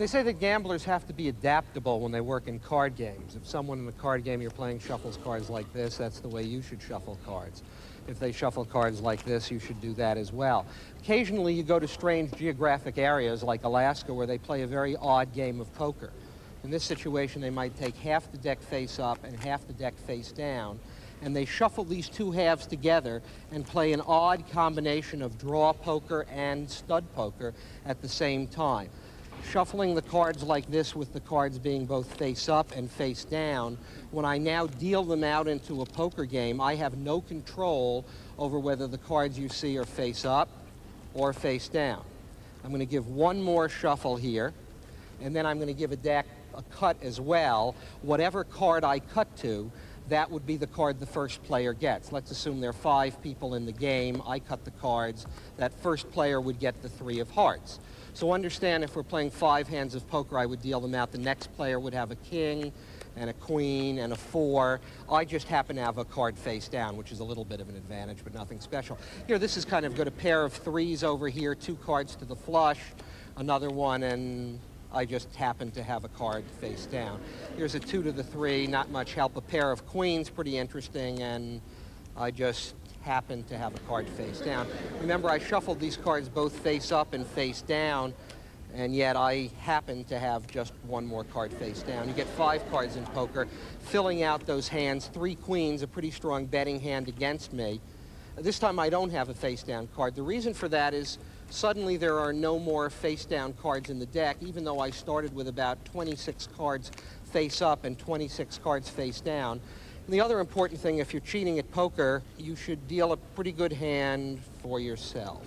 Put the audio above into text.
They say that gamblers have to be adaptable when they work in card games. If someone in a card game you're playing shuffles cards like this, that's the way you should shuffle cards. If they shuffle cards like this, you should do that as well. Occasionally you go to strange geographic areas like Alaska where they play a very odd game of poker. In this situation, they might take half the deck face up and half the deck face down, and they shuffle these two halves together and play an odd combination of draw poker and stud poker at the same time. Shuffling the cards like this with the cards being both face up and face down, when I now deal them out into a poker game, I have no control over whether the cards you see are face up or face down. I'm going to give one more shuffle here, and then I'm going to give a deck a cut as well. Whatever card I cut to, that would be the card the first player gets. Let's assume there are 5 people in the game. I cut the cards. That first player would get the 3 of hearts. So understand, if we're playing 5 hands of poker, I would deal them out. The next player would have a king and a queen and a 4. I just happen to have a card face down, which is a little bit of an advantage, but nothing special. Here, this is kind of good. A pair of 3s over here, 2 cards to the flush, another one, and I just happen to have a card face down. Here's a 2 to the 3, not much help. A pair of queens, pretty interesting, and I just happen to have a card face down. Remember, I shuffled these cards both face up and face down, and yet I happen to have just one more card face down. You get 5 cards in poker. Filling out those hands, 3 queens, a pretty strong betting hand against me. This time I don't have a face-down card. The reason for that is suddenly there are no more face-down cards in the deck, even though I started with about 26 cards face up and 26 cards face down. And the other important thing, if you're cheating at poker, you should deal a pretty good hand for yourself.